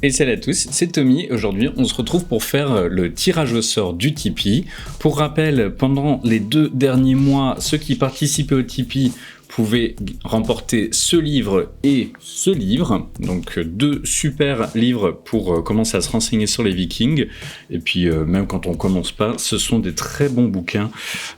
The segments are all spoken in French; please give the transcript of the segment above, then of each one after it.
Et salut à tous, c'est Tommy. Aujourd'hui, on se retrouve pour faire le tirage au sort du Tipeee. Pour rappel, pendant les 2 derniers mois, ceux qui participaient au Tipeee pouvaient remporter ce livre et ce livre. Donc 2 super livres pour commencer à se renseigner sur les Vikings. Et puis même quand on commence pas, ce sont des très bons bouquins,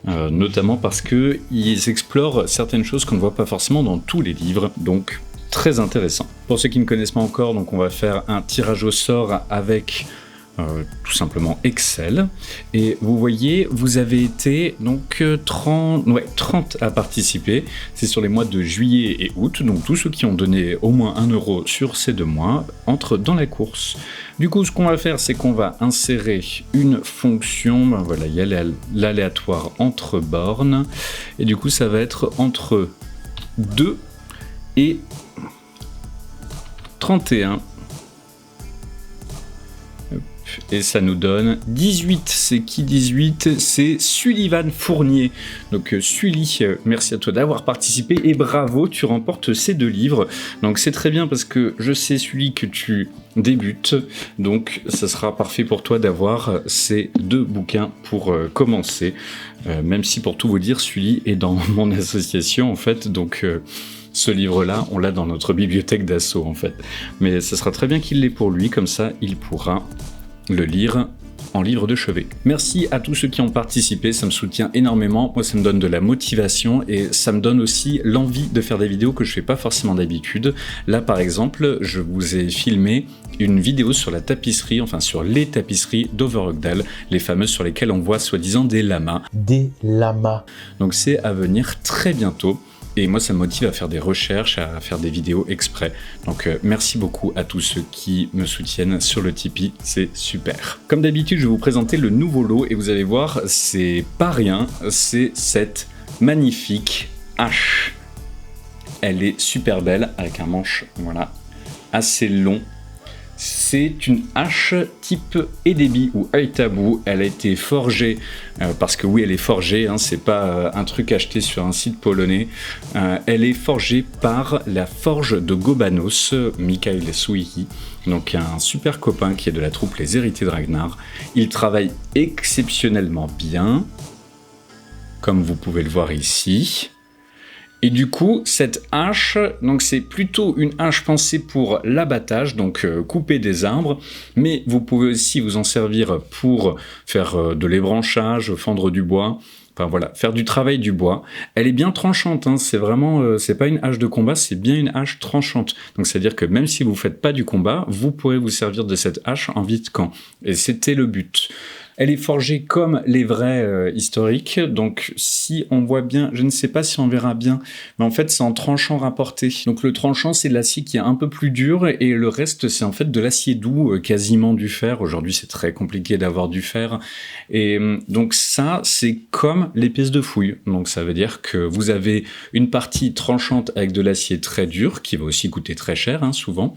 notamment parce qu'ils explorent certaines choses qu'on ne voit pas forcément dans tous les livres. Donc très intéressant. Pour ceux qui ne connaissent pas encore, donc on va faire un tirage au sort avec tout simplement Excel. Et vous voyez, vous avez été donc 30 à participer. C'est sur les mois de juillet et août. Donc tous ceux qui ont donné au moins 1 euro sur ces 2 mois entrent dans la course. Du coup, ce qu'on va faire, c'est qu'on va insérer une fonction. Ben voilà, il y a l'aléatoire entre bornes. Et du coup, ça va être entre 2 et 31. Et ça nous donne 18. C'est qui 18? C'est Sullivan Fournier. Donc Sully, merci à toi d'avoir participé et bravo, tu remportes ces 2 livres. Donc c'est très bien parce que je sais, Sully, que tu débutes. Donc ça sera parfait pour toi d'avoir ces 2 bouquins pour commencer. Même si pour tout vous dire, Sully est dans mon association en fait. Donc ce livre-là, on l'a dans notre bibliothèque d'assaut en fait. Mais ce sera très bien qu'il l'ait pour lui, comme ça il pourra le lire en livre de chevet. Merci à tous ceux qui ont participé, ça me soutient énormément, moi ça me donne de la motivation et ça me donne aussi l'envie de faire des vidéos que je fais pas forcément d'habitude. Là par exemple, je vous ai filmé une vidéo sur la tapisserie, enfin sur les tapisseries d'Overrockdale, les fameuses sur lesquelles on voit soi-disant des lamas. Des lamas. Donc c'est à venir très bientôt. Et moi, ça me motive à faire des recherches, à faire des vidéos exprès. Donc, merci beaucoup à tous ceux qui me soutiennent sur le Tipeee, c'est super. Comme d'habitude, je vais vous présenter le nouveau lot et vous allez voir, c'est pas rien, c'est cette magnifique hache. Elle est super belle, avec un manche, voilà, assez long. C'est une hache type Edebi ou Aitabu. Elle a été forgée, parce que oui, elle est forgée, hein, c'est pas un truc acheté sur un site polonais. Elle est forgée par la forge de Gobanos, Mikhail Suihi, donc un super copain qui est de la troupe Les Héritiers de Ragnar. Il travaille exceptionnellement bien, comme vous pouvez le voir ici. Et du coup, cette hache, donc c'est plutôt une hache pensée pour l'abattage, donc couper des arbres, mais vous pouvez aussi vous en servir pour faire de l'ébranchage, fendre du bois, enfin voilà, faire du travail du bois. Elle est bien tranchante, hein, c'est vraiment, c'est pas une hache de combat, c'est bien une hache tranchante. Donc c'est-à-dire que même si vous faites pas du combat, vous pourrez vous servir de cette hache en vide camp. Et c'était le but. Elle est forgée comme les vrais historiques, donc si on voit bien, je ne sais pas si on verra bien, mais en fait c'est en tranchant rapporté. Donc le tranchant c'est de l'acier qui est un peu plus dur et le reste c'est en fait de l'acier doux, quasiment du fer. Aujourd'hui c'est très compliqué d'avoir du fer. Et donc ça c'est comme les pièces de fouille. Donc ça veut dire que vous avez une partie tranchante avec de l'acier très dur, qui va aussi coûter très cher hein, souvent,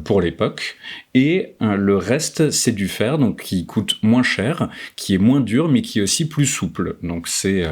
pour l'époque. Et le reste c'est du fer, donc qui coûte moins cher, qui est moins dur mais qui est aussi plus souple. Donc c'est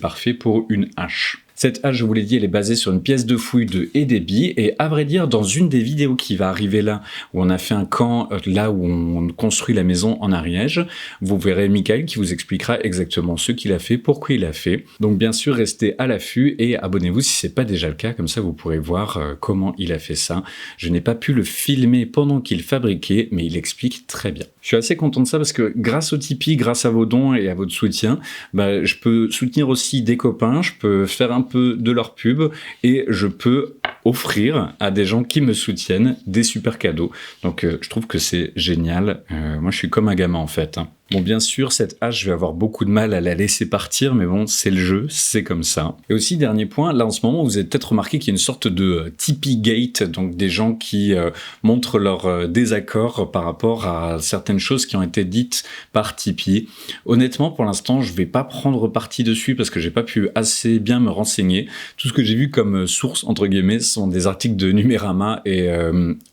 parfait pour une hache. Cette hache, je vous l'ai dit, elle est basée sur une pièce de fouille de Edebi, et à vrai dire, dans une des vidéos qui va arriver là, où on a fait un camp, là où on construit la maison en Ariège, vous verrez Michael qui vous expliquera exactement ce qu'il a fait, pourquoi il a fait. Donc bien sûr, restez à l'affût et abonnez-vous si c'est pas déjà le cas, comme ça vous pourrez voir comment il a fait ça. Je n'ai pas pu le filmer pendant qu'il fabriquait, mais il explique très bien. Je suis assez content de ça parce que grâce au Tipeee, grâce à vos dons et à votre soutien, bah, je peux soutenir aussi des copains, je peux faire un peu de leur pub et je peux offrir à des gens qui me soutiennent des super cadeaux. Donc je trouve que c'est génial. Moi je suis comme un gamin en fait. Hein. Bon, bien sûr, cette hache, je vais avoir beaucoup de mal à la laisser partir, mais bon, c'est le jeu, c'est comme ça. Et aussi, dernier point, là en ce moment, vous avez peut-être remarqué qu'il y a une sorte de Tipeee Gate, donc des gens qui montrent leur désaccord par rapport à certaines choses qui ont été dites par Tipeee. Honnêtement, pour l'instant, je vais pas prendre parti dessus parce que j'ai pas pu assez bien me renseigner. Tout ce que j'ai vu comme source, entre guillemets, sont des articles de Numérama et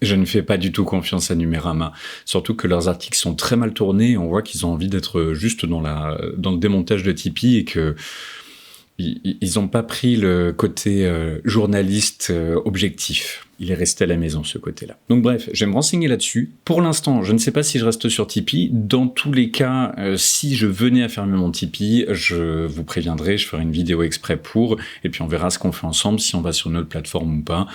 je ne fais pas du tout confiance à Numérama. Surtout que leurs articles sont très mal tournés et on voit qu'ils ont envie d'être juste dans le démontage de Tipeee et que ils n'ont pas pris le côté journaliste objectif. il est resté à la maison, ce côté-là. Donc bref, je vais me renseigner là-dessus. Pour l'instant, je ne sais pas si je reste sur Tipeee. Dans tous les cas, si je venais à fermer mon Tipeee, je vous préviendrai, je ferai une vidéo exprès pour, et puis on verra ce qu'on fait ensemble, si on va sur une autre plateforme ou pas.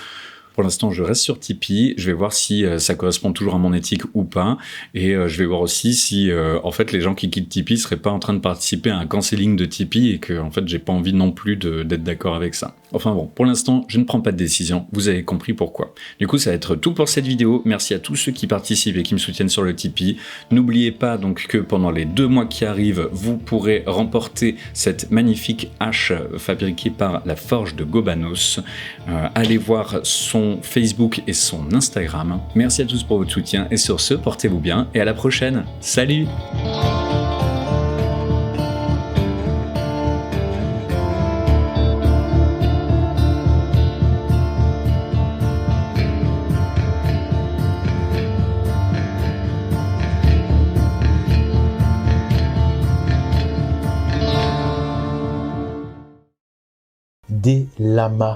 Pour l'instant, je reste sur Tipeee. Je vais voir si ça correspond toujours à mon éthique ou pas. Et je vais voir aussi si, en fait, les gens qui quittent Tipeee seraient pas en train de participer à un cancelling de Tipeee et que, en fait, j'ai pas envie non plus d'être d'accord avec ça. Enfin bon, pour l'instant, je ne prends pas de décision. Vous avez compris pourquoi. Du coup, ça va être tout pour cette vidéo. Merci à tous ceux qui participent et qui me soutiennent sur le Tipeee. N'oubliez pas donc que pendant les 2 mois qui arrivent, vous pourrez remporter cette magnifique hache fabriquée par la Forge de Gobanos. Allez voir son Facebook et son Instagram. Merci à tous pour votre soutien et sur ce, portez-vous bien et à la prochaine. Salut! Des lamas.